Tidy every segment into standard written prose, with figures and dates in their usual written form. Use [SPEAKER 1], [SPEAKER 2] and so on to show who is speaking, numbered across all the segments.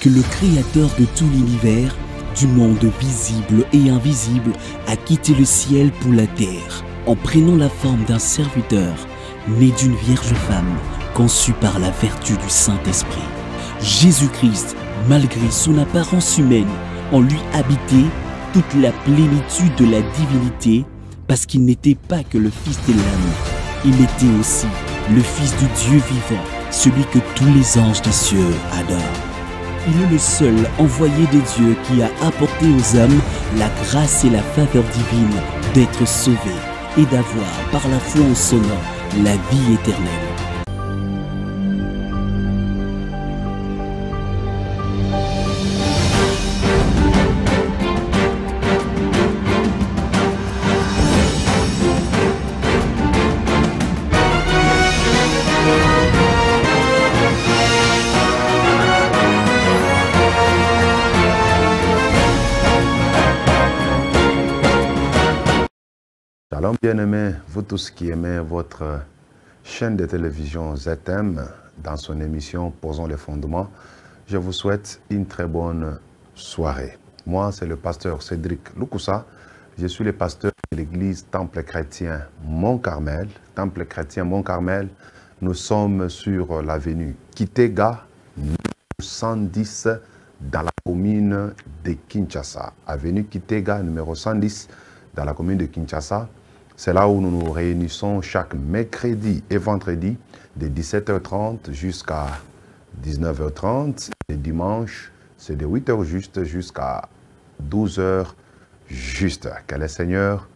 [SPEAKER 1] que le Créateur de tout l'univers, du monde visible et invisible, a quitté le ciel pour la terre, en prenant la forme d'un serviteur, né d'une vierge femme, conçu par la vertu du Saint-Esprit. Jésus-Christ, malgré son apparence humaine, en lui habitait toute la plénitude de la divinité, parce qu'il n'était pas que le Fils de l'âme, il était aussi le Fils du Dieu vivant, celui que tous les anges des cieux adorent. Il est le seul envoyé de Dieu qui a apporté aux hommes la grâce et la faveur divine d'être sauvés et d'avoir, par la foi en son nom, la vie éternelle.
[SPEAKER 2] Shalom bien-aimés, vous tous qui aimez votre chaîne de télévision ZM dans son émission Posons les fondements, je vous souhaite une très bonne soirée. Moi, c'est le pasteur Cédric Lukusa, je suis le pasteur de l'église Temple Chrétien Mont-Carmel. Temple Chrétien Mont-Carmel, nous sommes sur l'avenue Kitega, 110 dans la commune de Kinshasa. Avenue Kitega, numéro 110 dans la commune de Kinshasa. C'est là où nous nous réunissons chaque mercredi et vendredi de 17h30 jusqu'à 19h30. Et dimanche, c'est de 8h juste jusqu'à 12h juste. Que le Seigneur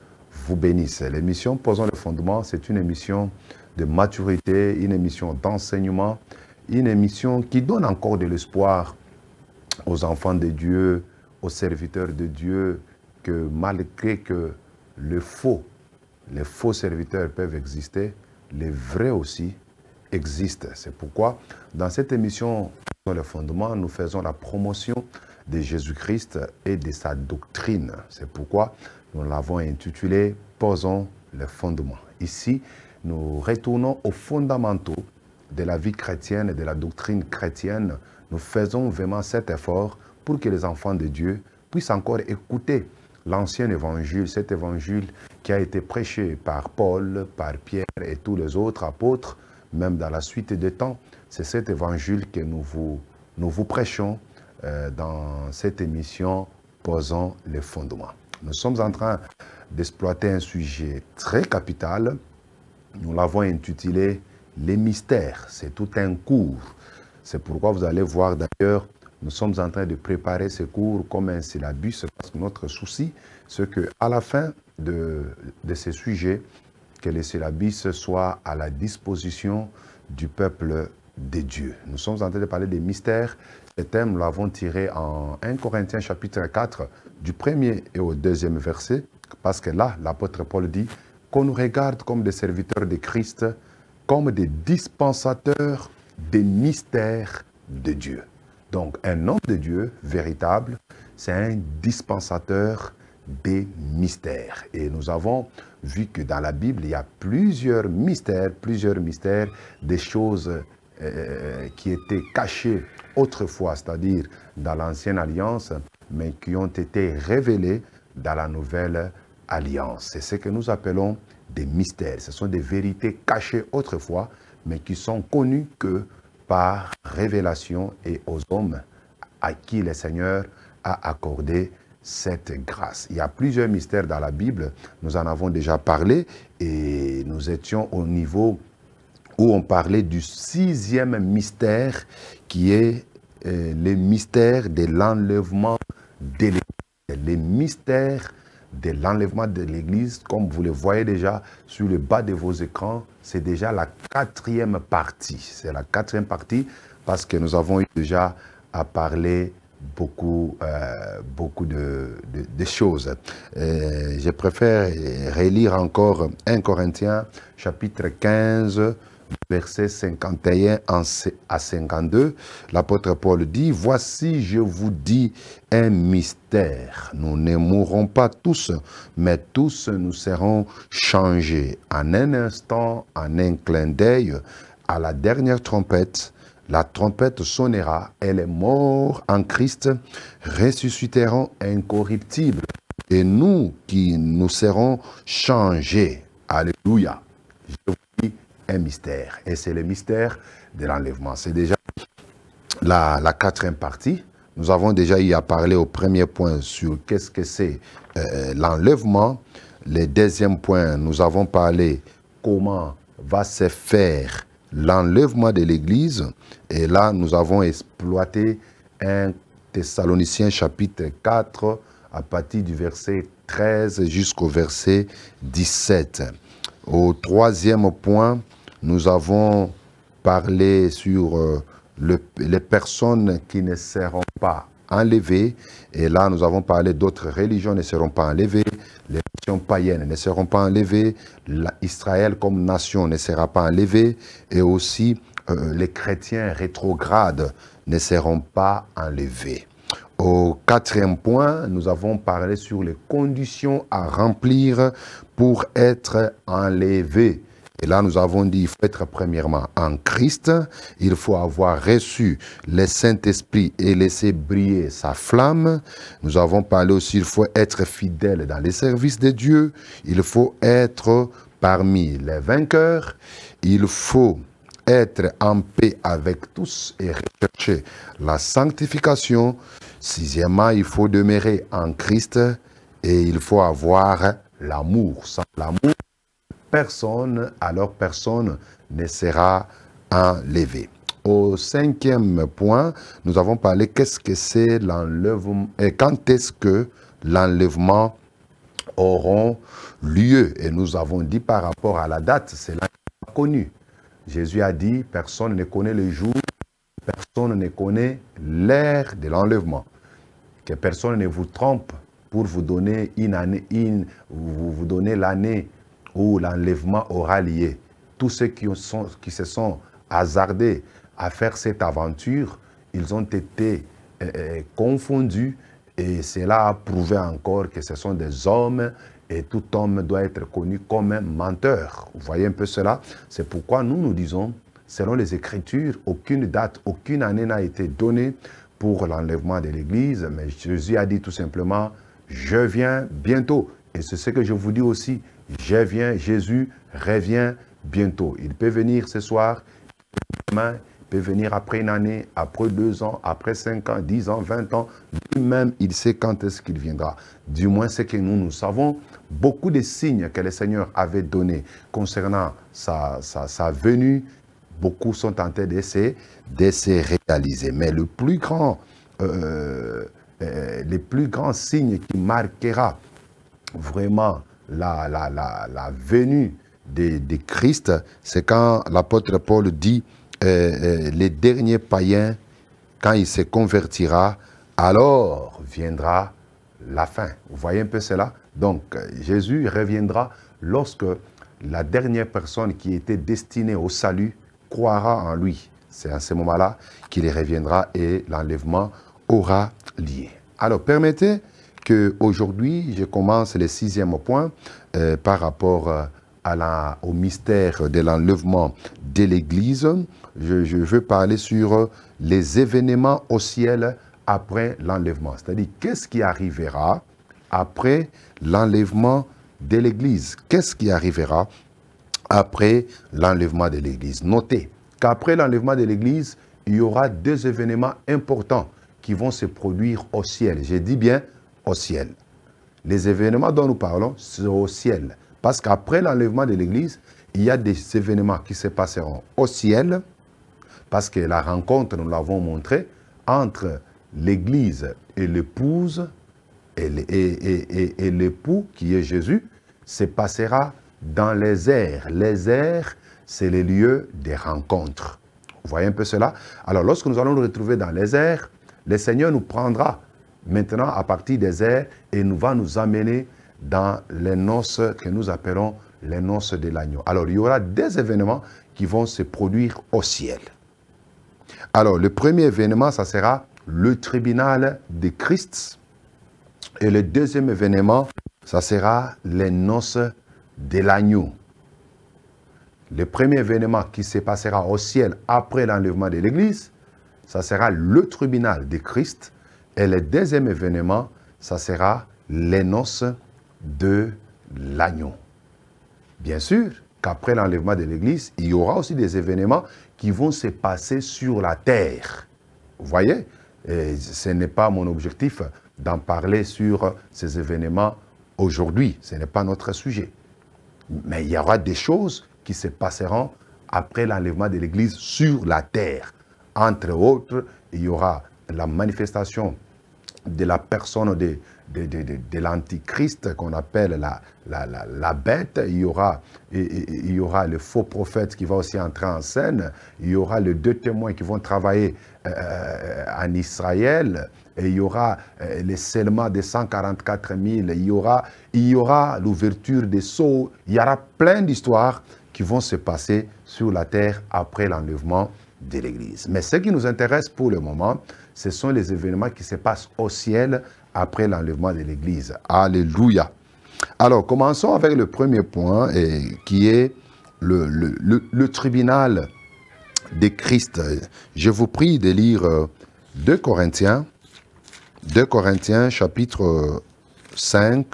[SPEAKER 2] vous bénisse. L'émission Posons le fondement, c'est une émission de maturité, une émission d'enseignement, une émission qui donne encore de l'espoir aux enfants de Dieu, aux serviteurs de Dieu, que malgré que les faux serviteurs peuvent exister, les vrais aussi existent. C'est pourquoi, dans cette émission, dans le fondement, nous faisons la promotion de Jésus-Christ et de sa doctrine. C'est pourquoi nous l'avons intitulé « Posons le fondement ». Ici, nous retournons aux fondamentaux de la vie chrétienne et de la doctrine chrétienne. Nous faisons vraiment cet effort pour que les enfants de Dieu puissent encore écouter l'ancien évangile, cet évangile qui a été prêché par Paul, par Pierre et tous les autres apôtres, même dans la suite des temps. C'est cet évangile que nous vous prêchons dans cette émission Posons les fondements. Nous sommes en train d'exploiter un sujet très capital. Nous l'avons intitulé « Les mystères ». C'est tout un cours. C'est pourquoi vous allez voir d'ailleurs, nous sommes en train de préparer ce cours comme un syllabus, parce que notre souci, c'est qu'à la fin de ces sujets, que le syllabus soit à la disposition du peuple de Dieu. Nous sommes en train de parler des mystères. Ce thème, nous l'avons tiré en 1 Corinthiens chapitre 4, du 1er et au 2e verset, parce que là, l'apôtre Paul dit qu'on nous regarde comme des serviteurs de Christ, comme des dispensateurs des mystères de Dieu. Donc, un homme de Dieu véritable, c'est un dispensateur des mystères. Et nous avons vu que dans la Bible, il y a plusieurs mystères, des choses qui étaient cachées autrefois, c'est-à-dire dans l'Ancienne Alliance, mais qui ont été révélées dans la Nouvelle Alliance. C'est ce que nous appelons des mystères. Ce sont des vérités cachées autrefois, mais qui sont connues que par révélation et aux hommes à qui le Seigneur a accordé cette grâce. Il y a plusieurs mystères dans la Bible, nous en avons déjà parlé et nous étions au niveau où on parlait du 6e mystère qui est le mystère de l'enlèvement de l'Église. Les mystères de l'enlèvement de l'Église, comme vous le voyez déjà sur le bas de vos écrans, c'est déjà la 4e partie. C'est la 4e partie parce que nous avons eu déjà à parler beaucoup de choses. Je préfère relire encore 1 Corinthiens chapitre 15, versets 51 à 52, l'apôtre Paul dit « Voici, je vous dis un mystère. Nous ne mourrons pas tous, mais tous nous serons changés. En un instant, en un clin d'œil, à la dernière trompette, la trompette sonnera et les morts en Christ ressusciteront incorruptibles. Et nous qui nous serons changés. Alléluia. Je vous dis un mystère. Et c'est le mystère de l'enlèvement. C'est déjà la quatrième partie. Nous avons déjà eu à parler au premier point sur qu'est-ce que c'est l'enlèvement. Le deuxième point, nous avons parlé comment va se faire l'enlèvement de l'Église. Et là, nous avons exploité 1 Thessaloniciens chapitre 4 à partir du verset 13 jusqu'au verset 17. Au troisième point, nous avons parlé sur les personnes qui ne seront pas enlevées. Et là, nous avons parlé d'autres religions ne seront pas enlevées. Les nations païennes ne seront pas enlevées. Israël comme nation ne sera pas enlevée. Et aussi, les chrétiens rétrogrades ne seront pas enlevés. Au quatrième point, nous avons parlé sur les conditions à remplir pour être enlevé. Et là, nous avons dit, il faut être premièrement en Christ, il faut avoir reçu le Saint-Esprit et laisser briller sa flamme. Nous avons parlé aussi, il faut être fidèle dans les services de Dieu, il faut être parmi les vainqueurs, il faut être en paix avec tous et rechercher la sanctification. Sixièmement, il faut demeurer en Christ et il faut avoir l'amour. Sans l'amour, personne ne sera enlevé. Au cinquième point, nous avons parlé qu'est-ce que c'est l'enlèvement et quand est-ce que l'enlèvement aura lieu. Et nous avons dit par rapport à la date, c'est l'inconnu. Jésus a dit, personne ne connaît le jour, personne ne connaît l'heure de l'enlèvement. Que personne ne vous trompe pour vous donner une année, vous donner l'année où l'enlèvement aura lieu. Tous ceux qui se sont hasardés à faire cette aventure, ils ont été confondus et cela a prouvé encore que ce sont des hommes et tout homme doit être connu comme un menteur. Vous voyez un peu cela? C'est pourquoi nous disons, selon les Écritures, aucune date, aucune année n'a été donnée pour l'enlèvement de l'Église, mais Jésus a dit tout simplement, je viens bientôt. Et c'est ce que je vous dis aussi, je viens, Jésus revient bientôt. Il peut venir ce soir, demain, il peut venir après une année, après 2 ans, après 5 ans, 10 ans, 20 ans. Lui-même, il sait quand est-ce qu'il viendra. Du moins, c'est que nous savons. Beaucoup de signes que le Seigneur avait donnés concernant sa venue, beaucoup sont en train de se réaliser. Mais le plus grand signe qui marquera vraiment la venue de Christ, c'est quand l'apôtre Paul dit les derniers païens, quand il se convertira, alors viendra la fin. Vous voyez un peu cela? Donc, Jésus reviendra lorsque la dernière personne qui était destinée au salut croira en lui. C'est à ce moment-là qu'il reviendra et l'enlèvement aura lieu. Alors, permettez qu'aujourd'hui, je commence le 6e point par rapport au mystère de l'enlèvement de l'Église. Je veux parler sur les événements au ciel après l'enlèvement. C'est-à-dire, qu'est-ce qui arrivera après l'enlèvement de l'Église? Qu'est-ce qui arrivera après l'enlèvement de l'Église? Notez qu'après l'enlèvement de l'Église, il y aura 2 événements importants qui vont se produire au ciel. Je dis bien au ciel. Les événements dont nous parlons, c'est au ciel. Parce qu'après l'enlèvement de l'Église, il y a des événements qui se passeront au ciel, parce que la rencontre, nous l'avons montré, entre l'Église et l'épouse, et l'époux, qui est Jésus, se passera dans les airs. Les airs, c'est les lieux des rencontres. Vous voyez un peu cela? Alors, lorsque nous allons nous retrouver dans les airs, le Seigneur nous prendra maintenant à partir des airs et nous va nous amener dans les noces que nous appelons les noces de l'agneau. Alors, il y aura des événements qui vont se produire au ciel. Alors, le premier événement, ça sera le tribunal de Christ. Et le deuxième événement, ça sera les noces de l'agneau. le premier événement qui se passera au ciel après l'enlèvement de l'Église, ça sera le tribunal de Christ. Et le deuxième événement, ça sera les noces de l'agneau. Bien sûr qu'après l'enlèvement de l'Église, il y aura aussi des événements qui vont se passer sur la terre. Vous voyez? Et ce n'est pas mon objectif d'en parler sur ces événements aujourd'hui. Ce n'est pas notre sujet. Mais il y aura des choses qui se passeront après l'enlèvement de l'Église sur la terre. Entre autres, il y aura la manifestation de la personne de l'Antichrist qu'on appelle la bête. Il y aura le faux prophète qui va aussi entrer en scène. Il y aura les deux témoins qui vont travailler en Israël. Et il y aura le scellement des 144 000. Il y aura l'ouverture des sceaux. Il y aura plein d'histoires qui vont se passer sur la terre après l'enlèvement de l'Église. Mais ce qui nous intéresse pour le moment, ce sont les événements qui se passent au ciel après l'enlèvement de l'Église. Alléluia. Alors, commençons avec le premier point, qui est le tribunal de Christ. Je vous prie de lire 2 Corinthiens chapitre 5,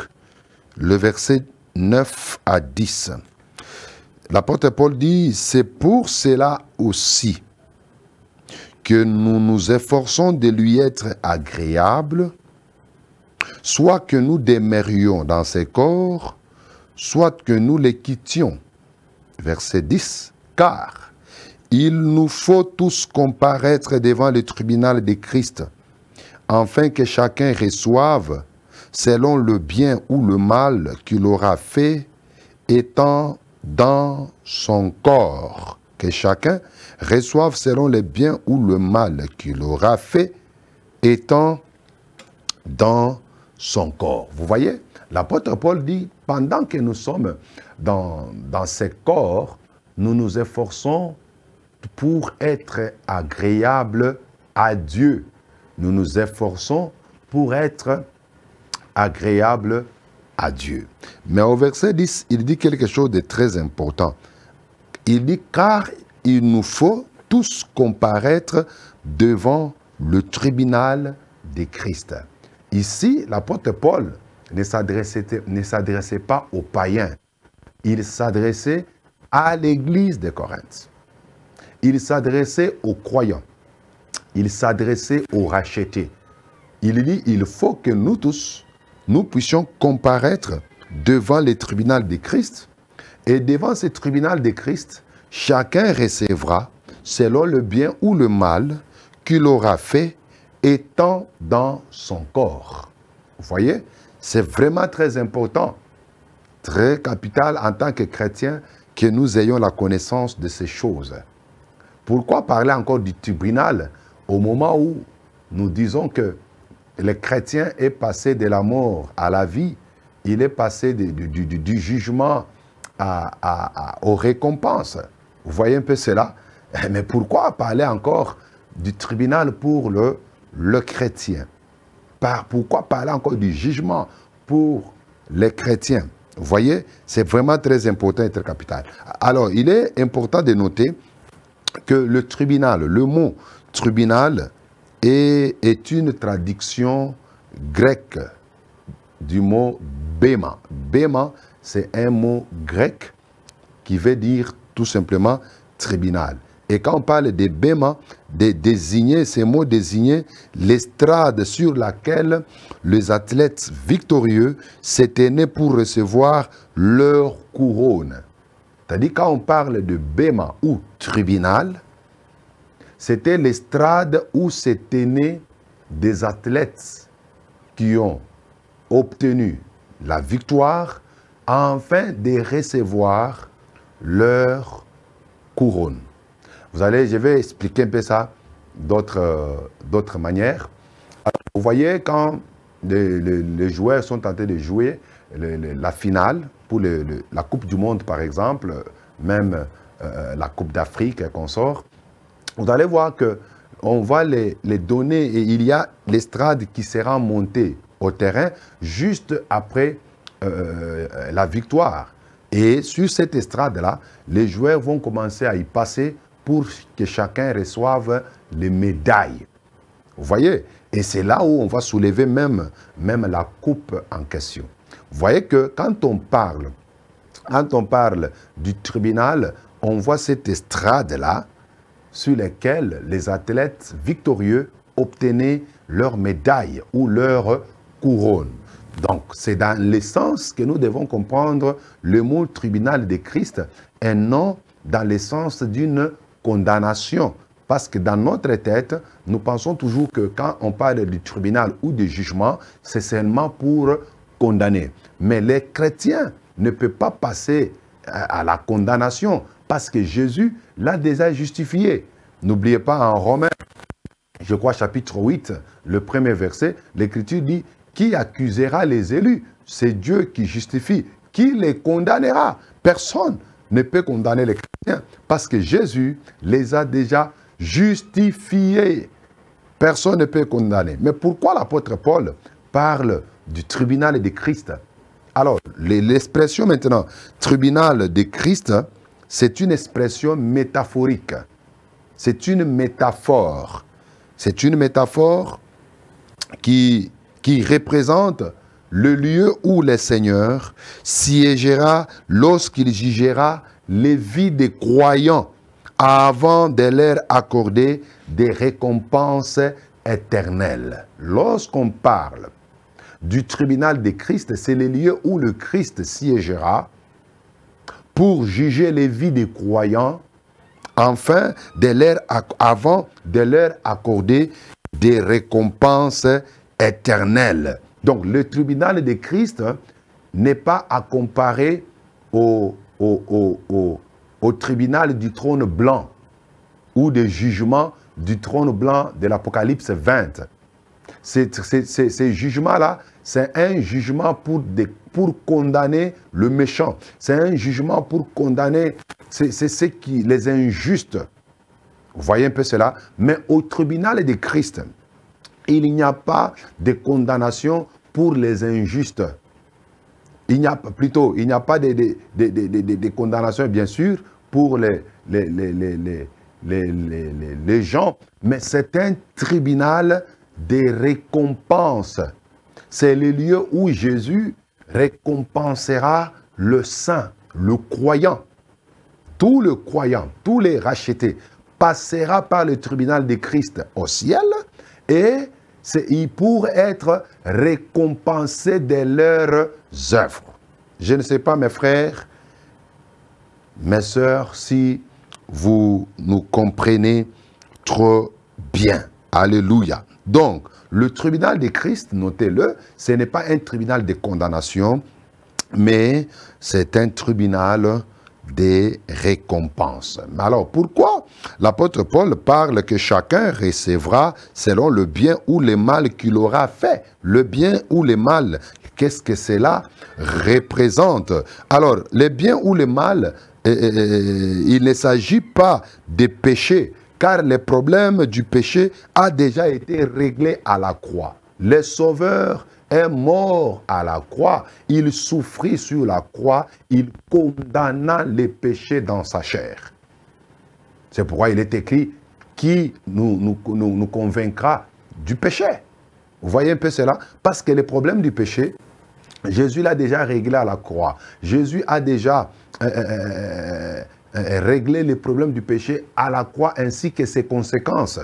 [SPEAKER 2] le verset 9 à 10. L'apôtre Paul dit, « C'est pour cela aussi que nous nous efforçons de lui être agréables, soit que nous demeurions dans ses corps, soit que nous les quittions. » Verset 10. « Car il nous faut tous comparaître devant le tribunal de Christ, afin que chacun reçoive selon le bien ou le mal qu'il aura fait, étant dans son corps. » Que chacun reçoive selon le bien ou le mal qu'il aura fait, étant dans son corps. Vous voyez, l'apôtre Paul dit, pendant que nous sommes dans ces corps, nous nous efforçons pour être agréables à Dieu. Nous nous efforçons pour être agréables à Dieu. Mais au verset 10, il dit quelque chose de très important. Il dit, car il nous faut tous comparaître devant le tribunal de Christ. Ici, l'apôtre Paul ne s'adressait pas aux païens. Il s'adressait à l'église de Corinthe. Il s'adressait aux croyants. Il s'adressait aux rachetés. Il dit, il faut que nous tous, nous puissions comparaître devant le tribunal de Christ. Et devant ce tribunal de Christ, chacun recevra, selon le bien ou le mal qu'il aura fait, étant dans son corps. Vous voyez, c'est vraiment très important, très capital en tant que chrétiens, que nous ayons la connaissance de ces choses. Pourquoi parler encore du tribunal au moment où nous disons que le chrétien est passé de la mort à la vie, il est passé du jugement aux récompenses. Vous voyez un peu cela? Mais pourquoi parler encore du tribunal pour le chrétien? Pourquoi parler encore du jugement pour les chrétiens? Vous voyez, c'est vraiment très important et très capital. Alors, il est important de noter que le tribunal, le mot tribunal est une traduction grecque du mot béma. Béma, c'est un mot grec qui veut dire tout simplement tribunal. Et quand on parle de béma, ces mots désignaient l'estrade sur laquelle les athlètes victorieux s'étaient nés pour recevoir leur couronne. C'est-à-dire quand on parle de béma ou tribunal, c'était l'estrade où s'étaient nés des athlètes qui ont obtenu la victoire afin de recevoir leur couronne. Je vais expliquer un peu ça d'autres manières. Alors, vous voyez, quand les joueurs sont tentés de jouer la finale pour la Coupe du Monde, par exemple, même la Coupe d'Afrique qu'on sort, vous allez voir qu'on va les donner et il y a l'estrade qui sera montée au terrain juste après la victoire. Et sur cette estrade-là, les joueurs vont commencer à y passer pour que chacun reçoive les médailles. Vous voyez? Et c'est là où on va soulever même la coupe en question. Vous voyez que quand on parle du tribunal, on voit cette estrade-là sur laquelle les athlètes victorieux obtenaient leur médaille ou leur couronne. Donc, c'est dans l'essence que nous devons comprendre le mot tribunal de Christ et non dans l'essence d'une condamnation. Parce que dans notre tête, nous pensons toujours que quand on parle du tribunal ou du jugement, c'est seulement pour condamner. Mais les chrétiens ne peuvent pas passer à la condamnation parce que Jésus l'a déjà justifié. N'oubliez pas en Romains, je crois chapitre 8, le premier verset, l'Écriture dit « Qui accusera les élus? C'est Dieu qui justifie. Qui les condamnera? Personne ne peut condamner les chrétiens parce que Jésus les a déjà justifiés. Personne ne peut condamner. Mais pourquoi l'apôtre Paul parle du tribunal de Christ? Alors, l'expression maintenant, tribunal de Christ, c'est une expression métaphorique. C'est une métaphore. C'est une métaphore qui représente le lieu où le Seigneur siégera lorsqu'il jugera les vies des croyants avant de leur accorder des récompenses éternelles. Lorsqu'on parle du tribunal de Christ, c'est le lieu où le Christ siégera pour juger les vies des croyants avant de leur accorder des récompenses éternelles. Donc, le tribunal de Christ n'est pas à comparer au tribunal du trône blanc ou des jugements du trône blanc de l'Apocalypse 20. Ces jugements-là, c'est un jugement pour condamner le méchant. C'est un jugement pour condamner les injustes. Vous voyez un peu cela? Mais au tribunal de Christ, il n'y a pas de condamnation pour les injustes. Il n'y a pas de condamnation, bien sûr, pour les gens, mais c'est un tribunal des récompenses. C'est le lieu où Jésus récompensera le saint, le croyant. Tout le croyant, tous les rachetés, passera par le tribunal de Christ au ciel et ils pourront être récompensés de leurs œuvres. Je ne sais pas, mes frères, mes sœurs, si vous nous comprenez trop bien. Alléluia. Donc, le tribunal de Christ, notez-le, ce n'est pas un tribunal de condamnation, mais c'est un tribunal des récompenses. Mais alors, pourquoi l'apôtre Paul parle que chacun recevra selon le bien ou le mal qu'il aura fait? Le bien ou le mal, qu'est-ce que cela représente? Alors, le bien ou le mal, il ne s'agit pas de péché, car le problème du péché a déjà été réglé à la croix. Le Sauveur est mort à la croix, il souffrit sur la croix, il condamna les péchés dans sa chair. C'est pourquoi il est écrit qui nous convaincra du péché. Vous voyez un peu cela? Parce que le problème du péché, Jésus l'a déjà réglé à la croix. Jésus a déjà réglé les problèmes du péché à la croix ainsi que ses conséquences.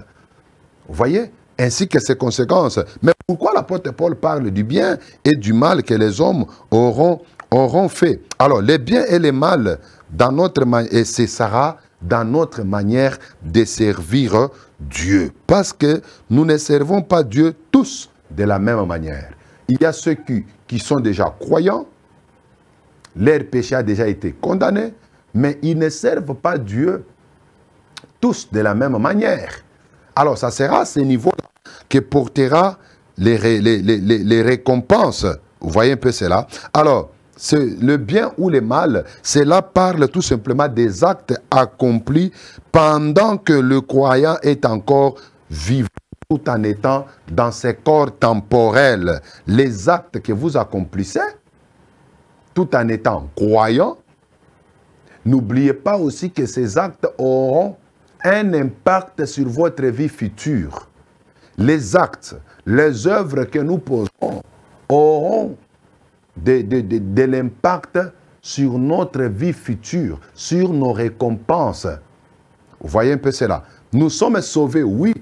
[SPEAKER 2] Vous voyez? Ainsi que ses conséquences. Mais pourquoi l'apôtre Paul parle du bien et du mal que les hommes auront fait? Alors, les biens et les mal, et ce sera dans notre manière de servir Dieu. Parce que nous ne servons pas Dieu tous de la même manière. Il y a ceux qui sont déjà croyants, leur péché a déjà été condamné, mais ils ne servent pas Dieu tous de la même manière. Alors, ça sera à ce niveau-là que portera les récompenses. Vous voyez un peu cela? Alors, le bien ou le mal, cela parle tout simplement des actes accomplis pendant que le croyant est encore vivant, tout en étant dans ses corps temporels. Les actes que vous accomplissez, tout en étant croyant, n'oubliez pas aussi que ces actes auront un impact sur votre vie future. Les actes, les œuvres que nous posons auront de l'impact sur notre vie future, sur nos récompenses. Vous voyez un peu cela. Nous sommes sauvés, oui.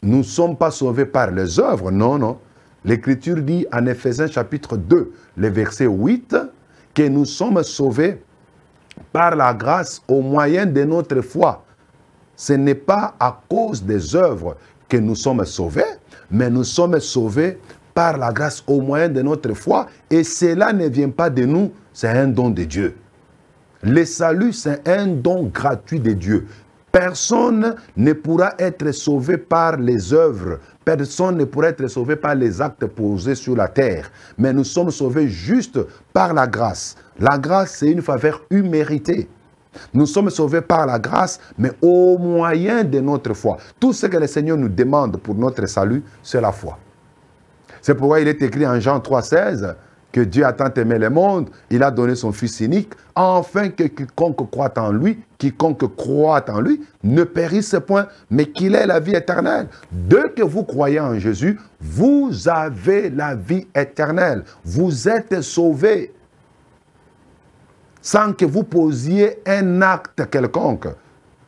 [SPEAKER 2] Nous ne sommes pas sauvés par les œuvres, non, non. L'Écriture dit en Éphésiens chapitre 2, le verset 8, que nous sommes sauvés par la grâce au moyen de notre foi. Ce n'est pas à cause des œuvres que nous sommes sauvés, mais nous sommes sauvés par la grâce au moyen de notre foi, et cela ne vient pas de nous, c'est un don de Dieu. Le salut, c'est un don gratuit de Dieu. Personne ne pourra être sauvé par les œuvres, personne ne pourra être sauvé par les actes posés sur la terre, mais nous sommes sauvés juste par la grâce. La grâce, c'est une faveur imméritée. Nous sommes sauvés par la grâce, mais au moyen de notre foi. Tout ce que le Seigneur nous demande pour notre salut, c'est la foi. C'est pourquoi il est écrit en Jean 3,16 que Dieu a tant aimé le monde, il a donné son Fils unique, afin que quiconque croit en lui, ne périsse point, mais qu'il ait la vie éternelle. Dès que vous croyez en Jésus, vous avez la vie éternelle. Vous êtes sauvés. Sans que vous posiez un acte quelconque,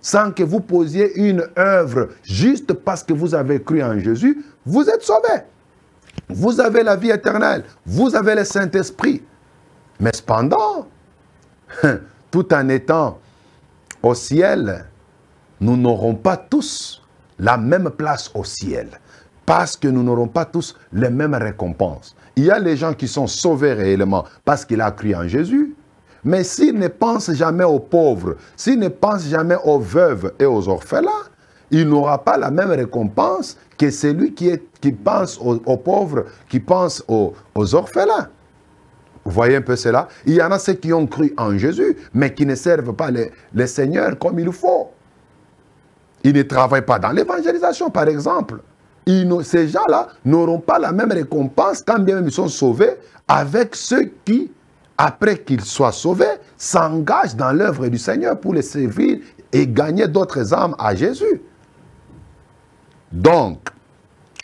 [SPEAKER 2] sans que vous posiez une œuvre, juste parce que vous avez cru en Jésus, vous êtes sauvés. Vous avez la vie éternelle, vous avez le Saint-Esprit. Mais cependant, tout en étant au ciel, nous n'aurons pas tous la même place au ciel, parce que nous n'aurons pas tous les mêmes récompenses. Il y a les gens qui sont sauvés réellement parce qu'ils ont cru en Jésus, mais s'ils ne pensent jamais aux pauvres, s'ils ne pensent jamais aux veuves et aux orphelins, il n'aura pas la même récompense que celui qui pense aux pauvres, qui pense aux orphelins. Vous voyez un peu cela? Il y en a ceux qui ont cru en Jésus, mais qui ne servent pas le Seigneur comme il faut. Ils ne travaillent pas dans l'évangélisation, par exemple. Ces gens-là n'auront pas la même récompense, quand bien même ils sont sauvés, avec ceux qui, après qu'ils soient sauvés, s'engagent dans l'œuvre du Seigneur pour les servir et gagner d'autres âmes à Jésus. Donc,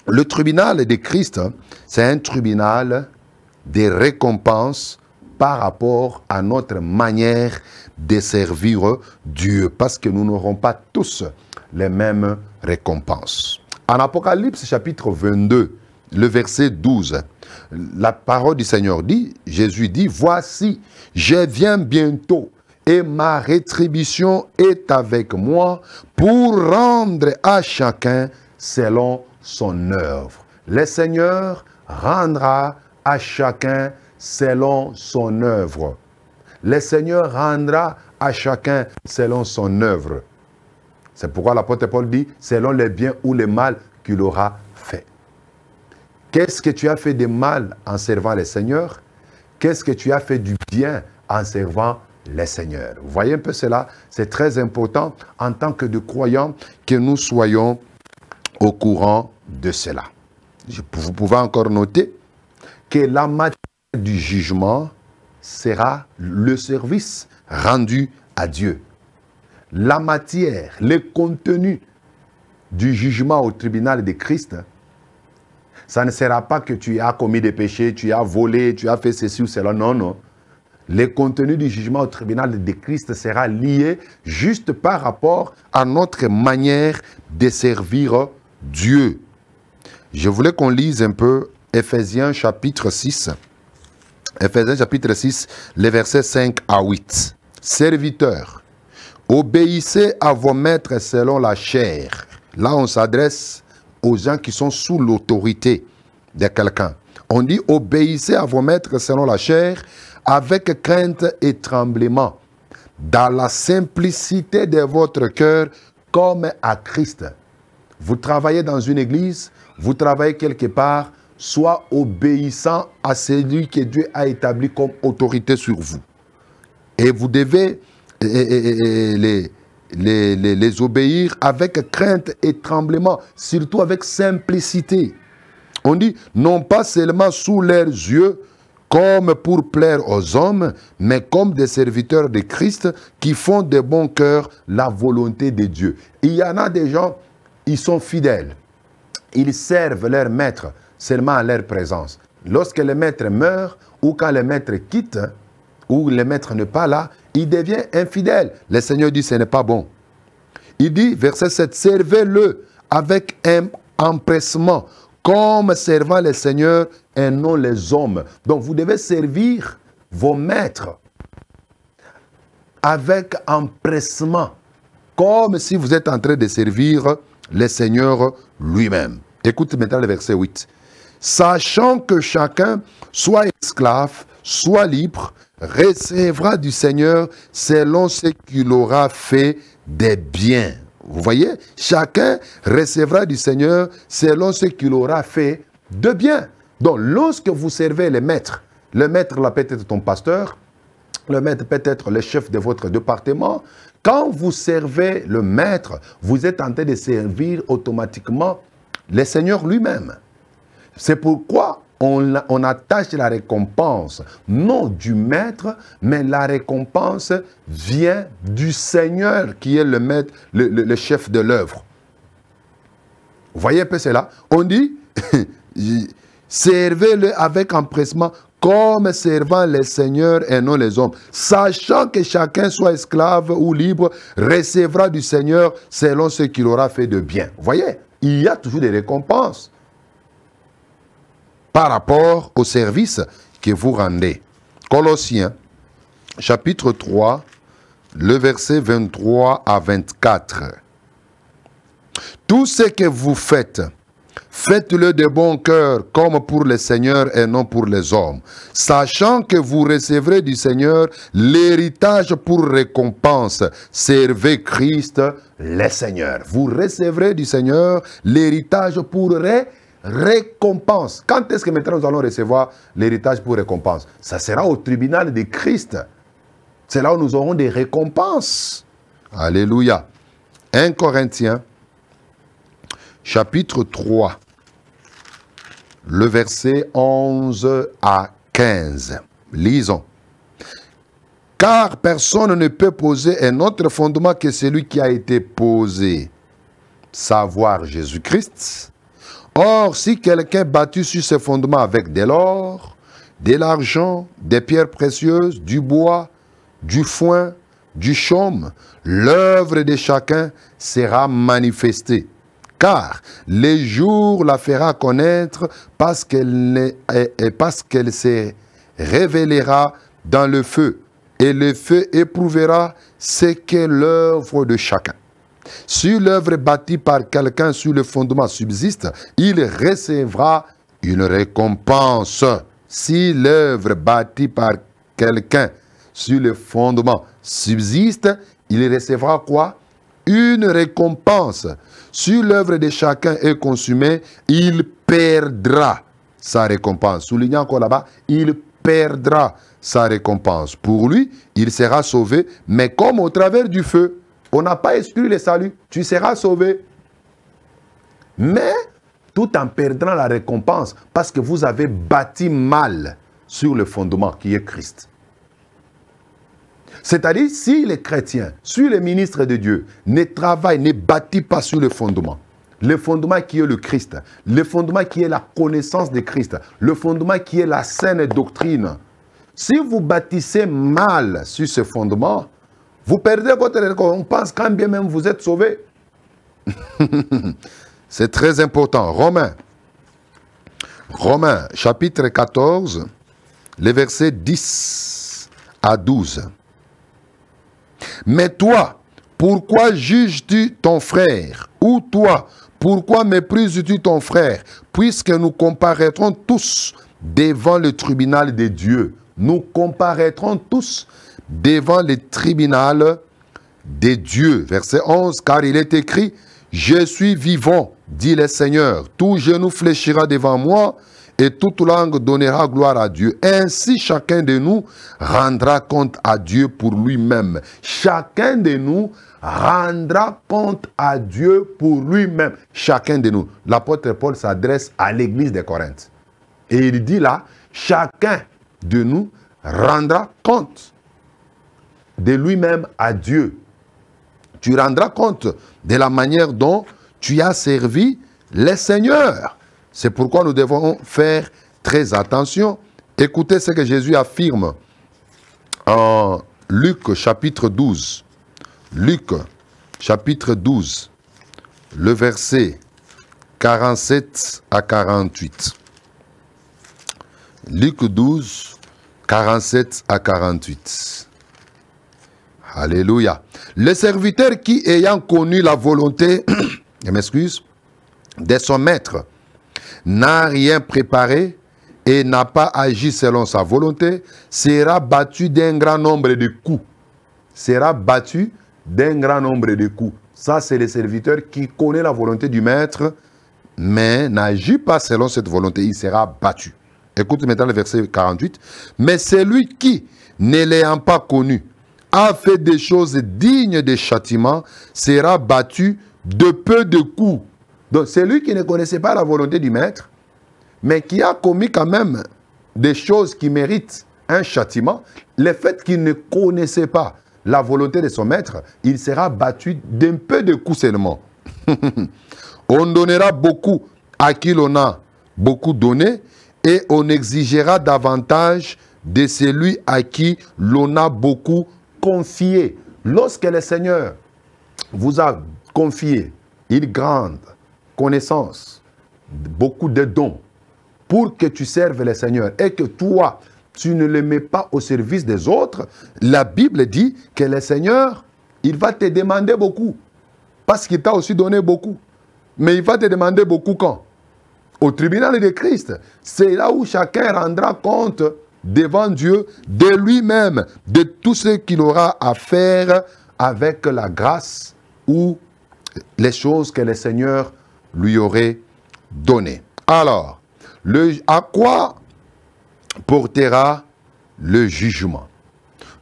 [SPEAKER 2] le tribunal de Christ, c'est un tribunal de récompense par rapport à notre manière de servir Dieu, parce que nous n'aurons pas tous les mêmes récompenses. En Apocalypse chapitre 22, le verset 12, la parole du Seigneur dit, Jésus dit, « Voici, je viens bientôt, et ma rétribution est avec moi pour rendre à chacun selon son œuvre. » Le Seigneur rendra à chacun selon son œuvre. Le Seigneur rendra à chacun selon son œuvre. C'est pourquoi l'apôtre Paul dit, selon le bien ou le mal qu'il aura fait. Qu'est-ce que tu as fait de mal en servant le Seigneur? Qu'est-ce que tu as fait du bien en servant le Seigneur? Vous voyez un peu cela? C'est très important en tant que de croyants que nous soyons au courant de cela. Vous pouvez encore noter que la matière du jugement sera le service rendu à Dieu. La matière, le contenu du jugement au tribunal de Christ, ça ne sera pas que tu as commis des péchés, tu as volé, tu as fait ceci ou cela. Non, non. Le contenu du jugement au tribunal de Christ sera lié juste par rapport à notre manière de servir Dieu. Je voulais qu'on lise un peu Éphésiens chapitre 6. Éphésiens chapitre 6, les versets 5 à 8. Serviteurs, obéissez à vos maîtres selon la chair. Là, on s'adresse aux gens qui sont sous l'autorité de quelqu'un. On dit, obéissez à vos maîtres selon la chair, avec crainte et tremblement, dans la simplicité de votre cœur, comme à Christ. Vous travaillez dans une église, vous travaillez quelque part, sois obéissant à celui que Dieu a établi comme autorité sur vous. Et vous devez les obéir avec crainte et tremblement, surtout avec simplicité. On dit, non pas seulement sous leurs yeux, comme pour plaire aux hommes, mais comme des serviteurs de Christ qui font de bon cœur la volonté de Dieu. Il y en a des gens, ils sont fidèles. Ils servent leur maître seulement à leur présence. Lorsque le maître meurt, ou quand le maître quitte, ou le maître n'est pas là, il devient infidèle. Le Seigneur dit, ce n'est pas bon. Il dit, verset 7, servez-le avec un empressement, comme servant le Seigneur et non les hommes. Donc vous devez servir vos maîtres avec empressement, comme si vous êtes en train de servir le Seigneur lui-même. Écoute maintenant le verset 8. Sachant que chacun, soit esclave, soit libre, recevra du Seigneur selon ce qu'il aura fait de bien. Vous voyez, chacun recevra du Seigneur selon ce qu'il aura fait de bien. Donc, lorsque vous servez le maître là peut être ton pasteur, le maître peut être le chef de votre département. Quand vous servez le maître, vous êtes en train de servir automatiquement le Seigneur lui-même. C'est pourquoi on attache la récompense, non du maître, mais la récompense vient du Seigneur qui est le maître, le chef de l'œuvre. Vous voyez un peu cela? On dit, servez-le avec empressement, comme servant les seigneurs et non les hommes, sachant que chacun soit esclave ou libre, recevra du Seigneur selon ce qu'il aura fait de bien. Vous voyez, il y a toujours des récompenses par rapport au service que vous rendez. Colossiens, chapitre 3, le verset 23 à 24. Tout ce que vous faites, faites-le de bon cœur, comme pour le Seigneur et non pour les hommes, sachant que vous recevrez du Seigneur l'héritage pour récompense. Servez Christ, le Seigneur. Vous recevrez du Seigneur l'héritage pour récompense. Quand est-ce que maintenant nous allons recevoir l'héritage pour récompense? Ça sera au tribunal de Christ. C'est là où nous aurons des récompenses. Alléluia. 1 Corinthiens, chapitre 3, le verset 11 à 15. Lisons. Car personne ne peut poser un autre fondement que celui qui a été posé, savoir Jésus-Christ. Or, si quelqu'un bâtit sur ce fondement avec de l'or, de l'argent, des pierres précieuses, du bois, du foin, du chaume, l'œuvre de chacun sera manifestée. Car les jours la fera connaître parce qu'elle se révélera dans le feu. Et le feu éprouvera ce qu'est l'œuvre de chacun. Si l'œuvre bâtie par quelqu'un sur le fondement subsiste, il recevra une récompense. Si l'œuvre bâtie par quelqu'un sur le fondement subsiste, il recevra quoi? Une récompense. Si l'œuvre de chacun est consumée, il perdra sa récompense. Soulignant encore là-bas, il perdra sa récompense. Pour lui, il sera sauvé, mais comme au travers du feu. On n'a pas exclu le salut, tu seras sauvé. Mais tout en perdant la récompense, parce que vous avez bâti mal sur le fondement qui est Christ. C'est-à-dire, si les chrétiens, si les ministres de Dieu ne travaillent, ne bâtissent pas sur le fondement qui est le Christ, le fondement qui est la connaissance de Christ, le fondement qui est la saine doctrine, si vous bâtissez mal sur ce fondement, vous perdez votre récompense quand bien même vous êtes sauvé. C'est très important. Romains, chapitre 14, les versets 10 à 12. Mais toi, pourquoi juges-tu ton frère? Ou toi, pourquoi méprises-tu ton frère? Puisque nous comparaîtrons tous devant le tribunal de Dieu. Nous comparaîtrons tous devant le tribunal de Dieu. Verset 11, car il est écrit, « Je suis vivant, dit le Seigneur, tout genou fléchira devant moi, et toute langue donnera gloire à Dieu. Ainsi, chacun de nous rendra compte à Dieu pour lui-même. » Chacun de nous rendra compte à Dieu pour lui-même. Chacun de nous. L'apôtre Paul s'adresse à l'église de Corinthe. Et il dit là, chacun de nous rendra compte de lui-même à Dieu. Tu rendras compte de la manière dont tu as servi les seigneurs. C'est pourquoi nous devons faire très attention. Écoutez ce que Jésus affirme en Luc chapitre 12. Luc chapitre 12, le verset 47 à 48. Luc 12, 47 à 48. Alléluia. Le serviteur qui, ayant connu la volonté, je m'excuse, de son maître, n'a rien préparé et n'a pas agi selon sa volonté, sera battu d'un grand nombre de coups. Sera battu d'un grand nombre de coups. Ça, c'est le serviteur qui connaît la volonté du maître, mais n'agit pas selon cette volonté. Il sera battu. Écoute maintenant le verset 48. Mais celui qui, ne l'ayant pas connu, a fait des choses dignes de châtiment, sera battu de peu de coups. Donc, celui qui ne connaissait pas la volonté du maître, mais qui a commis quand même des choses qui méritent un châtiment, le fait qu'il ne connaissait pas la volonté de son maître, il sera battu d'un peu de coups seulement. On donnera beaucoup à qui l'on a beaucoup donné, et on exigera davantage de celui à qui l'on a beaucoup confié. Lorsque le Seigneur vous a confié une grande connaissance, beaucoup de dons, pour que tu serves le Seigneur et que toi, tu ne le mets pas au service des autres, la Bible dit que le Seigneur, il va te demander beaucoup. Parce qu'il t'a aussi donné beaucoup. Mais il va te demander beaucoup quand? Au tribunal de Christ. C'est là où chacun rendra compte devant Dieu de lui-même, de tout ce qu'il aura à faire avec la grâce ou les choses que le Seigneur lui aurait données. Alors, à quoi portera le jugement?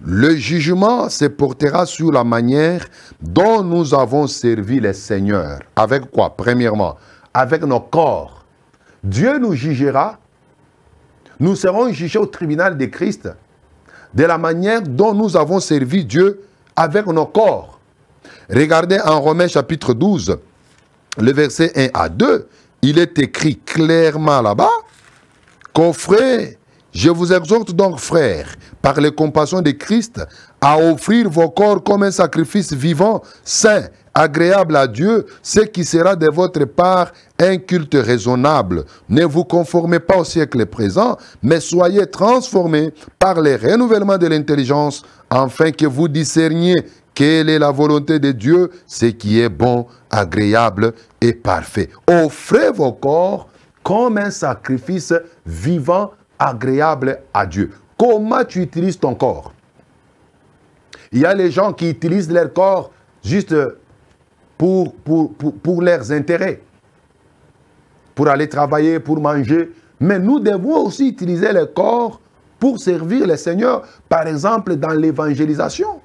[SPEAKER 2] Le jugement se portera sur la manière dont nous avons servi les seigneurs. Avec quoi? Premièrement, avec nos corps. Dieu nous jugera. Nous serons jugés au tribunal de Christ de la manière dont nous avons servi Dieu avec nos corps. Regardez en Romains chapitre 12, le verset 1 à 2, il est écrit clairement là-bas, qu'offrez, je vous exhorte donc, frères, par les compassions de Christ, à offrir vos corps comme un sacrifice vivant, saint, agréable à Dieu, ce qui sera de votre part un culte raisonnable. Ne vous conformez pas au siècle présent, mais soyez transformés par le renouvellement de l'intelligence, afin que vous discerniez quelle est la volonté de Dieu, ce qui est bon, agréable et parfait. Offrez vos corps comme un sacrifice vivant, agréable à Dieu. Comment tu utilises ton corps? Il y a les gens qui utilisent leur corps juste pour leurs intérêts, pour aller travailler, pour manger. Mais nous devons aussi utiliser le corps pour servir le Seigneur, par exemple dans l'évangélisation.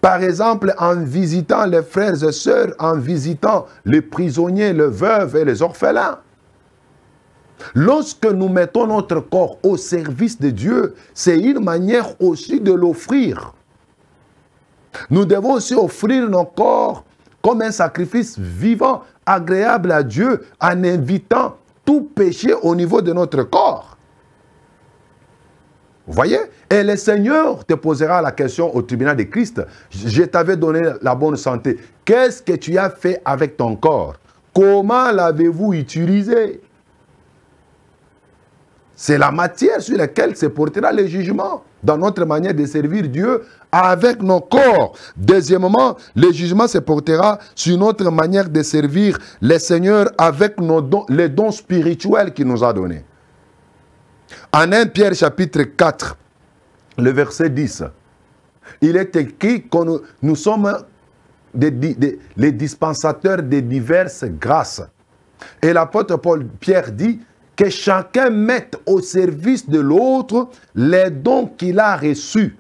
[SPEAKER 2] Par exemple, en visitant les frères et sœurs, en visitant les prisonniers, les veuves et les orphelins. Lorsque nous mettons notre corps au service de Dieu, c'est une manière aussi de l'offrir. Nous devons aussi offrir nos corps comme un sacrifice vivant, agréable à Dieu, en évitant tout péché au niveau de notre corps. Vous voyez? Et le Seigneur te posera la question au tribunal de Christ. Je t'avais donné la bonne santé. Qu'est-ce que tu as fait avec ton corps? Comment l'avez-vous utilisé? C'est la matière sur laquelle se portera le jugement dans notre manière de servir Dieu avec nos corps. Deuxièmement, le jugement se portera sur notre manière de servir le Seigneur avec nos dons, les dons spirituels qu'il nous a donnés. En 1 Pierre chapitre 4, le verset 10, il est écrit que nous sommes les dispensateurs de diverses grâces. Et l'apôtre Pierre dit que chacun mette au service de l'autre les dons qu'il a reçus.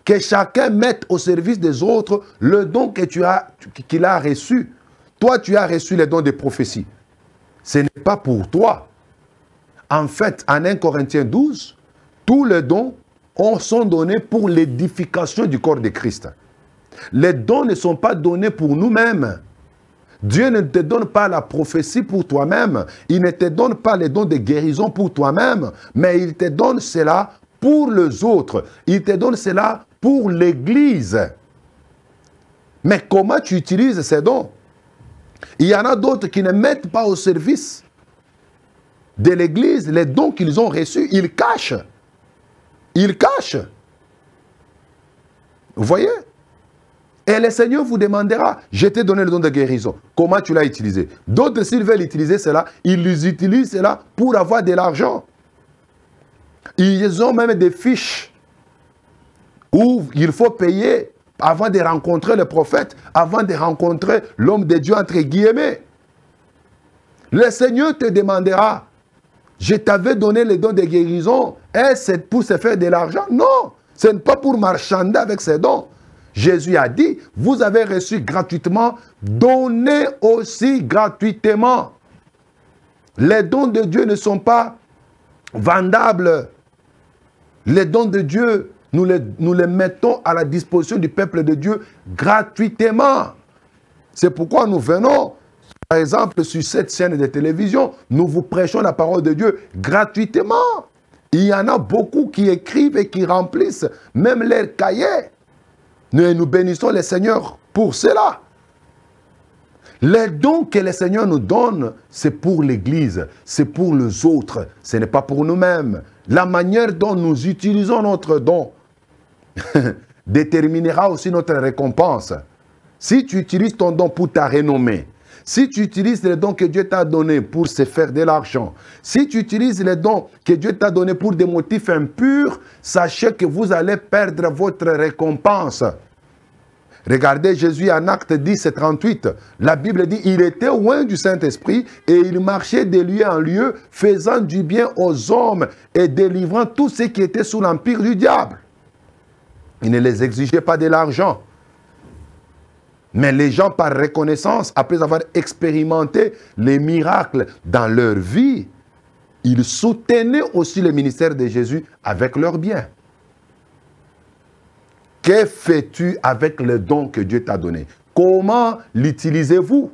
[SPEAKER 2] Que chacun mette au service des autres le don qu'il a reçu. Toi, tu as reçu les dons de prophétie. Ce n'est pas pour toi. En fait, en 1 Corinthiens 12, tous les dons sont donnés pour l'édification du corps de Christ. Les dons ne sont pas donnés pour nous-mêmes. Dieu ne te donne pas la prophétie pour toi-même. Il ne te donne pas les dons de guérison pour toi-même, mais il te donne cela pour les autres. Il te donne cela pour l'Église. Mais comment tu utilises ces dons? Il y en a d'autres qui ne mettent pas au service de l'Église les dons qu'ils ont reçus. Ils cachent. Ils cachent. Vous voyez? Et le Seigneur vous demandera, je t'ai donné le don de guérison. Comment tu l'as utilisé? D'autres, s'ils veulent utiliser cela, ils utilisent cela pour avoir de l'argent. Ils ont même des fiches où il faut payer avant de rencontrer le prophète, avant de rencontrer l'homme de Dieu, entre guillemets. Le Seigneur te demandera, je t'avais donné le don de guérison, est-ce pour se faire de l'argent? Non, ce n'est pas pour marchander avec ces dons. Jésus a dit, vous avez reçu gratuitement, donnez aussi gratuitement. Les dons de Dieu ne sont pas vendables. Les dons de Dieu, nous les mettons à la disposition du peuple de Dieu gratuitement. C'est pourquoi nous venons, par exemple, sur cette chaîne de télévision, nous vous prêchons la parole de Dieu gratuitement. Il y en a beaucoup qui écrivent et qui remplissent même leurs cahiers. Nous bénissons le Seigneur pour cela. Les dons que le Seigneur nous donne, c'est pour l'Église, c'est pour les autres, ce n'est pas pour nous-mêmes. La manière dont nous utilisons notre don déterminera aussi notre récompense. Si tu utilises ton don pour ta renommée, si tu utilises les dons que Dieu t'a donnés pour se faire de l'argent, si tu utilises les dons que Dieu t'a donnés pour des motifs impurs, sachez que vous allez perdre votre récompense. Regardez Jésus en Acte 10 et 38. La Bible dit, il était loin du Saint-Esprit et il marchait de lieu en lieu, faisant du bien aux hommes et délivrant tous ceux qui étaient sous l'empire du diable. Il ne les exigeait pas de l'argent. Mais les gens, par reconnaissance, après avoir expérimenté les miracles dans leur vie, ils soutenaient aussi le ministère de Jésus avec leurs biens. Que fais-tu avec le don que Dieu t'a donné? Comment l'utilisez-vous?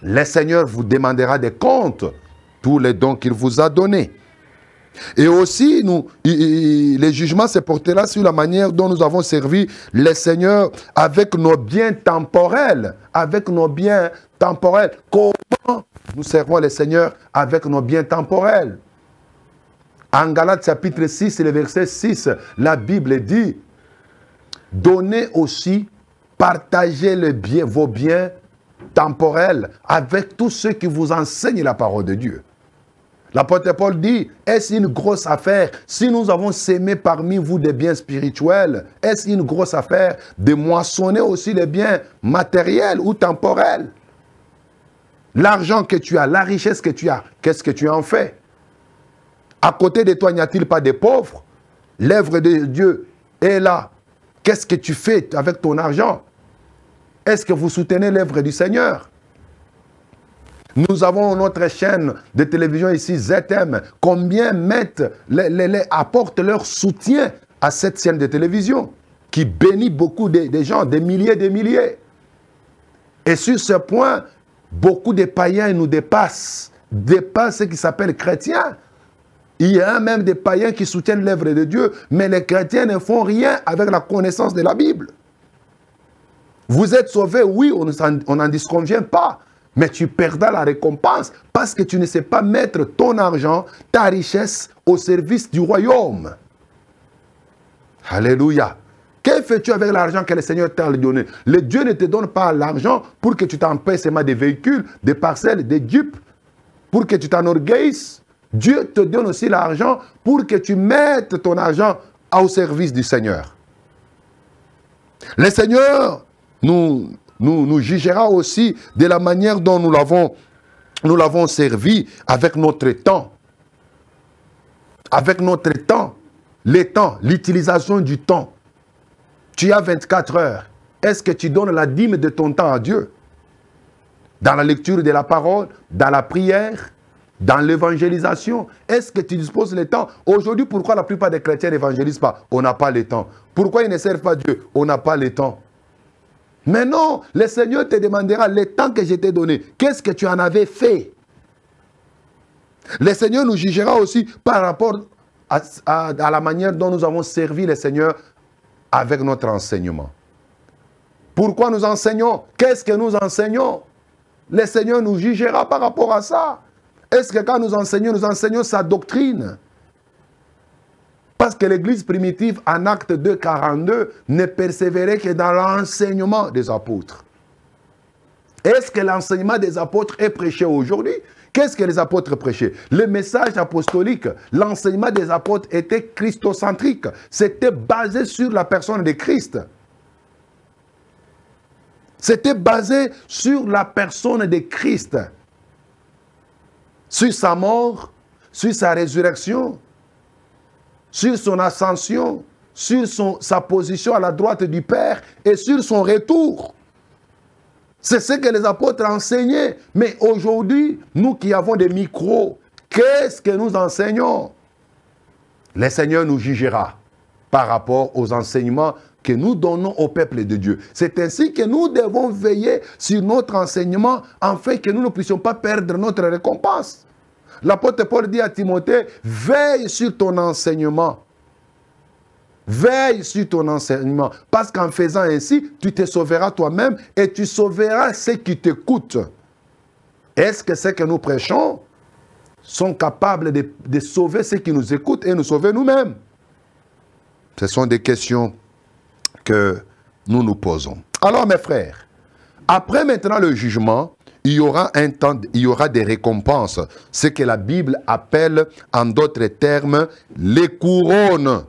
[SPEAKER 2] Le Seigneur vous demandera des comptes, tous les dons qu'il vous a donnés. Et aussi, le jugement se portera sur la manière dont nous avons servi le Seigneur avec nos biens temporels. Avec nos biens temporels. Comment nous servons le Seigneur avec nos biens temporels? En Galates chapitre 6, le verset 6, la Bible dit, donnez aussi, partagez vos biens temporels avec tous ceux qui vous enseignent la parole de Dieu. L'apôtre Paul dit, est-ce une grosse affaire si nous avons sémé parmi vous des biens spirituels? Est-ce une grosse affaire de moissonner aussi les biens matériels ou temporels? L'argent que tu as, la richesse que tu as, qu'est-ce que tu en fais? À côté de toi, n'y a-t-il pas des pauvres? L'œuvre de Dieu est là. Qu'est-ce que tu fais avec ton argent? Est-ce que vous soutenez l'œuvre du Seigneur? Nous avons notre chaîne de télévision ici, ZM. Combien apportent leur soutien à cette chaîne de télévision qui bénit beaucoup de gens, des milliers. Et sur ce point, beaucoup de païens nous dépassent ce qui s'appelle chrétiens. Il y a même des païens qui soutiennent l'œuvre de Dieu, mais les chrétiens ne font rien avec la connaissance de la Bible. Vous êtes sauvés, oui, on n'en disconvient pas. Mais tu perdras la récompense parce que tu ne sais pas mettre ton argent, ta richesse au service du royaume. Alléluia. Que fais-tu avec l'argent que le Seigneur t'a donné? Le Dieu ne te donne pas l'argent pour que tu t'empêches seulement des véhicules, des parcelles, des dupes, pour que tu t'enorgueillisses. Dieu te donne aussi l'argent pour que tu mettes ton argent au service du Seigneur. Le Seigneur nous jugera aussi de la manière dont nous l'avons servi avec notre temps. Avec notre temps. Le temps, l'utilisation du temps. Tu as 24 heures. Est-ce que tu donnes la dîme de ton temps à Dieu? Dans la lecture de la parole, dans la prière, dans l'évangélisation. Est-ce que tu disposes le temps? Aujourd'hui, pourquoi la plupart des chrétiens n'évangélisent pas? On n'a pas le temps. Pourquoi ils ne servent pas Dieu? On n'a pas le temps. Mais non, le Seigneur te demandera le temps que je t'ai donné. Qu'est-ce que tu en avais fait? Le Seigneur nous jugera aussi par rapport à la manière dont nous avons servi le Seigneur avec notre enseignement. Pourquoi nous enseignons? Qu'est-ce que nous enseignons? Le Seigneur nous jugera par rapport à ça. Est-ce que quand nous enseignons sa doctrine? Parce que l'Église primitive, en Acte 2, 42, ne persévérait que dans l'enseignement des apôtres. Est-ce que l'enseignement des apôtres est prêché aujourd'hui? Qu'est-ce que les apôtres prêchaient? Le message apostolique, l'enseignement des apôtres était christocentrique. C'était basé sur la personne de Christ. C'était basé sur la personne de Christ. Sur sa mort, sur sa résurrection, sur son ascension, sur sa position à la droite du Père et sur son retour. C'est ce que les apôtres enseignaient. Mais aujourd'hui, nous qui avons des micros, qu'est-ce que nous enseignons? Le Seigneur nous jugera par rapport aux enseignements que nous donnons au peuple de Dieu. C'est ainsi que nous devons veiller sur notre enseignement afin que nous ne puissions pas perdre notre récompense. L'apôtre Paul dit à Timothée, veille sur ton enseignement. Veille sur ton enseignement. Parce qu'en faisant ainsi, tu te sauveras toi-même et tu sauveras ceux qui t'écoutent. Est-ce que ceux que nous prêchons sont capables de sauver ceux qui nous écoutent et nous sauver nous-mêmes? Ce sont des questions que nous nous posons. Alors mes frères, après maintenant le jugement, il y aura un temps, il y aura des récompenses. Ce que la Bible appelle en d'autres termes les couronnes.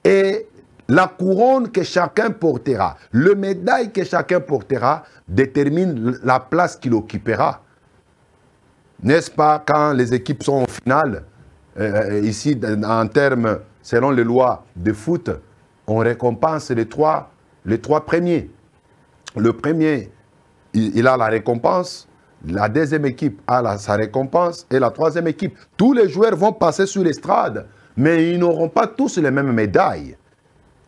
[SPEAKER 2] Et la couronne que chacun portera, le médaille que chacun portera, détermine la place qu'il occupera. N'est-ce pas quand les équipes sont au final, ici en termes, selon les lois de foot, on récompense les trois premiers. Le premier, il a la récompense, la deuxième équipe a sa récompense et la troisième équipe. Tous les joueurs vont passer sur l'estrade, mais ils n'auront pas tous les mêmes médailles.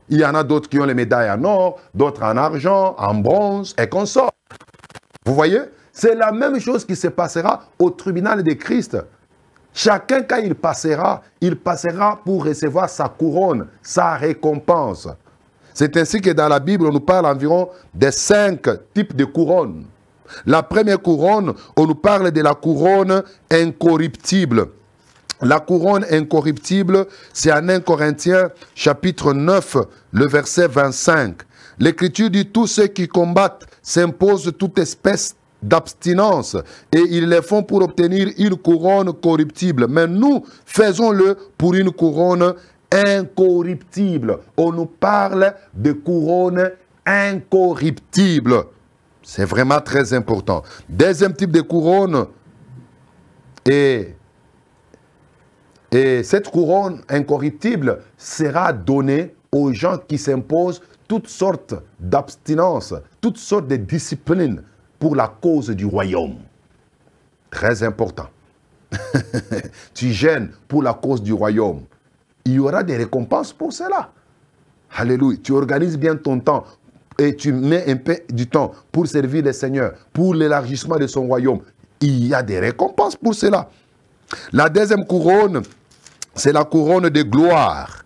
[SPEAKER 2] Il y en a d'autres qui ont les médailles en or, d'autres en argent, en bronze et consorts. Vous voyez? C'est la même chose qui se passera au tribunal de Christ. Chacun, quand il passera pour recevoir sa couronne, sa récompense. C'est ainsi que dans la Bible, on nous parle environ des 5 types de couronnes. La première couronne, on nous parle de la couronne incorruptible. La couronne incorruptible, c'est en 1 Corinthiens, chapitre 9, le verset 25. L'Écriture dit, tous ceux qui combattent s'imposent toute espèce d'abstinence et ils le font pour obtenir une couronne corruptible. Mais nous faisons-le pour une couronne incorruptible. On nous parle de couronne incorruptible. C'est vraiment très important. Deuxième type de couronne, et cette couronne incorruptible sera donnée aux gens qui s'imposent toutes sortes d'abstinence, toutes sortes de disciplines pour la cause du royaume. Très important. Tu gênes pour la cause du royaume. Il y aura des récompenses pour cela. Alléluia. Tu organises bien ton temps et tu mets un peu du temps pour servir le Seigneur, pour l'élargissement de son royaume. Il y a des récompenses pour cela. La deuxième couronne, c'est la couronne de gloire.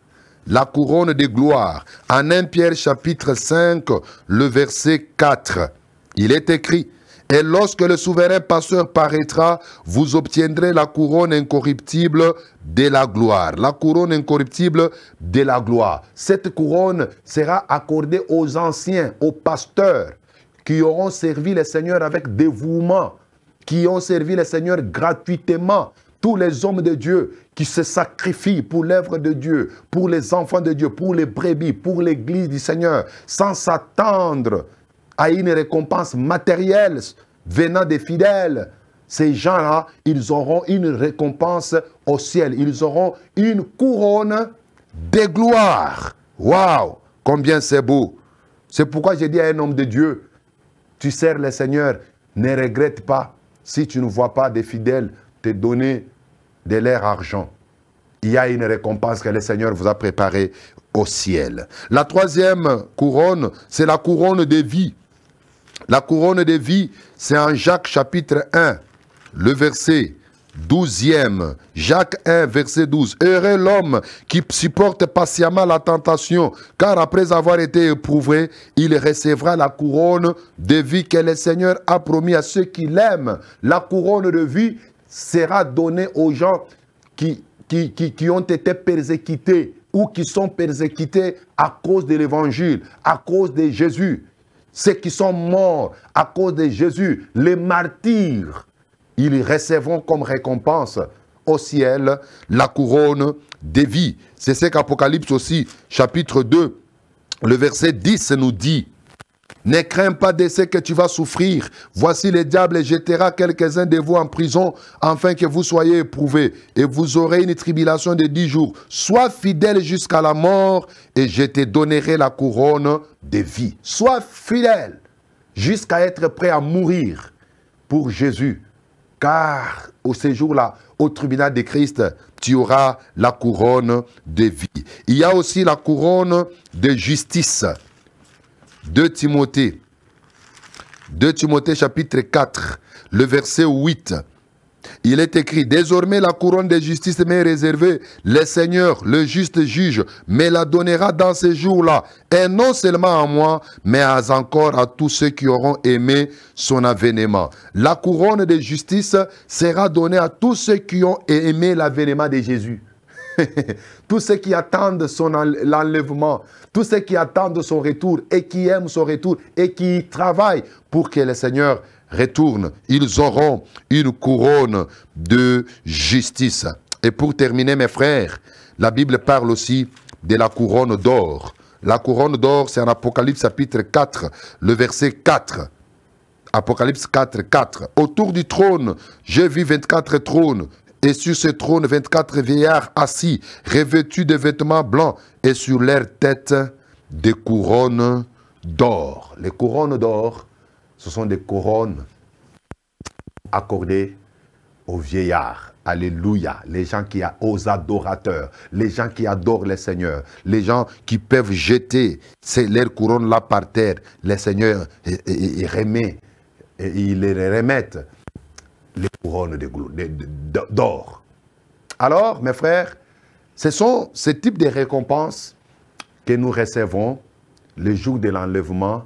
[SPEAKER 2] La couronne de gloire. En 1 Pierre chapitre 5, le verset 4, il est écrit, « Et lorsque le souverain passeur paraîtra, vous obtiendrez la couronne incorruptible de la gloire. » La couronne incorruptible de la gloire. Cette couronne sera accordée aux anciens, aux pasteurs, qui auront servi le Seigneur avec dévouement, qui ont servi le Seigneur gratuitement. Tous les hommes de Dieu qui se sacrifient pour l'œuvre de Dieu, pour les enfants de Dieu, pour les brebis, pour l'église du Seigneur, sans s'attendre à une récompense matérielle venant des fidèles. Ces gens-là, ils auront une récompense au ciel. Ils auront une couronne de gloire. Waouh! Combien c'est beau! C'est pourquoi j'ai dit à un homme de Dieu, tu sers le Seigneur, ne regrette pas si tu ne vois pas des fidèles te donner de leur argent. Il y a une récompense que le Seigneur vous a préparée au ciel. La troisième couronne, c'est la couronne de vie. La couronne de vie, c'est en Jacques chapitre 1, le verset 12e. Jacques 1, verset 12. Heureux l'homme qui supporte patiemment la tentation, car après avoir été éprouvé, il recevra la couronne de vie que le Seigneur a promis à ceux qui l'aiment. La couronne de vie sera donnée aux gens qui ont été persécutés ou qui sont persécutés à cause de l'évangile, à cause de Jésus. Ceux qui sont morts à cause de Jésus, les martyrs, ils recevront comme récompense au ciel la couronne de vie. C'est ce qu'Apocalypse aussi, chapitre 2, le verset 10 nous dit. Ne crains pas de ce que tu vas souffrir. Voici le diable jettera quelques-uns de vous en prison, afin que vous soyez éprouvés. Et vous aurez une tribulation de 10 jours. Sois fidèle jusqu'à la mort, et je te donnerai la couronne de vie. Sois fidèle jusqu'à être prêt à mourir pour Jésus. Car au séjour-là, au tribunal de Christ, tu auras la couronne de vie. Il y a aussi la couronne de justice. 2 Timothée chapitre 4, le verset 8. Il est écrit, désormais la couronne de justice m'est réservée. Le Seigneur, le juste juge, me la donnera dans ces jours-là. Et non seulement à moi, mais encore à tous ceux qui auront aimé son avènement. La couronne de justice sera donnée à tous ceux qui ont aimé l'avènement de Jésus. Tous ceux qui attendent l'enlèvement, tous ceux qui attendent son retour et qui aiment son retour et qui travaillent pour que le Seigneur retourne, ils auront une couronne de justice. Et pour terminer, mes frères, la Bible parle aussi de la couronne d'or. La couronne d'or, c'est en Apocalypse chapitre 4, le verset 4. Apocalypse 4, 4. Autour du trône, j'ai vu 24 trônes. Et sur ce trône, 24 vieillards assis, revêtus de vêtements blancs, et sur leurs têtes, des couronnes d'or. Les couronnes d'or, ce sont des couronnes accordées aux vieillards. Alléluia. Les gens aux adorateurs, les gens qui adorent le Seigneur, les gens qui peuvent jeter leurs couronnes là par terre. Le Seigneur il remet, il les remettent. Les couronnes d'or. Alors, mes frères, ce sont ce type de récompenses que nous recevons le jour de l'enlèvement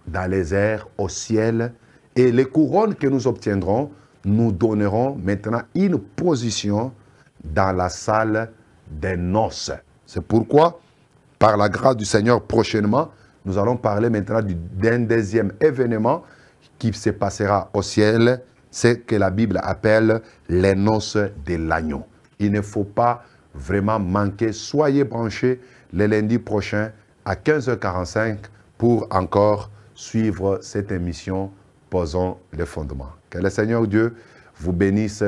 [SPEAKER 2] dans les airs, au ciel. Et les couronnes que nous obtiendrons nous donneront maintenant une position dans la salle des noces. C'est pourquoi, par la grâce du Seigneur, prochainement, nous allons parler maintenant d'un deuxième événement qui se passera au ciel. C'est que la Bible appelle les noces de l'agneau. Il ne faut pas vraiment manquer. Soyez branchés le lundi prochain à 15h45 pour encore suivre cette émission Posons les fondements. Que le Seigneur Dieu vous bénisse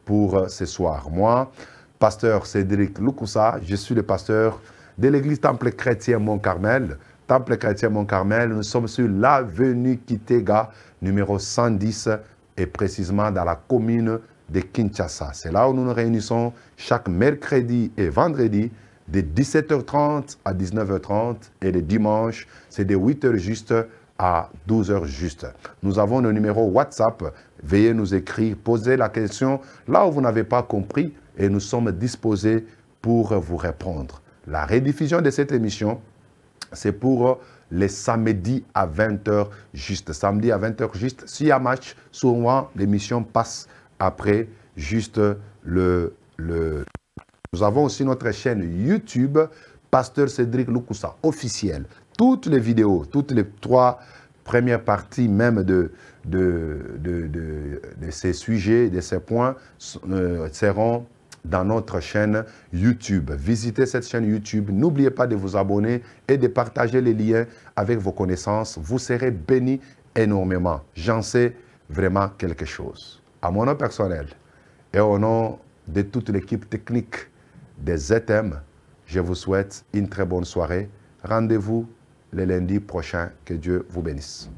[SPEAKER 2] pour ce soir. Moi, pasteur Cédric Lukusa, je suis le pasteur de l'église Temple Chrétien Mont-Carmel. Temple Chrétien Mont-Carmel, nous sommes sur l'avenue Kitega, numéro 110, et précisément dans la commune de Kinshasa. C'est là où nous nous réunissons chaque mercredi et vendredi de 17h30 à 19h30 et le dimanche, c'est de 8h juste à 12h juste. Nous avons le numéro WhatsApp. Veuillez nous écrire, posez la question là où vous n'avez pas compris et nous sommes disposés pour vous répondre. La rediffusion de cette émission, c'est pour les samedis à 20h juste. Samedi à 20h juste. S'il y a match, souvent l'émission passe après juste le... Nous avons aussi notre chaîne YouTube, Pasteur Cédric Lukusa, officiel. Toutes les vidéos, toutes les 3 premières parties même de ces sujets, de ces points, seront dans notre chaîne YouTube. Visitez cette chaîne YouTube. N'oubliez pas de vous abonner et de partager les liens avec vos connaissances. Vous serez bénis énormément. J'en sais vraiment quelque chose. À mon nom personnel et au nom de toute l'équipe technique des ZM, je vous souhaite une très bonne soirée. Rendez-vous le lundi prochain. Que Dieu vous bénisse.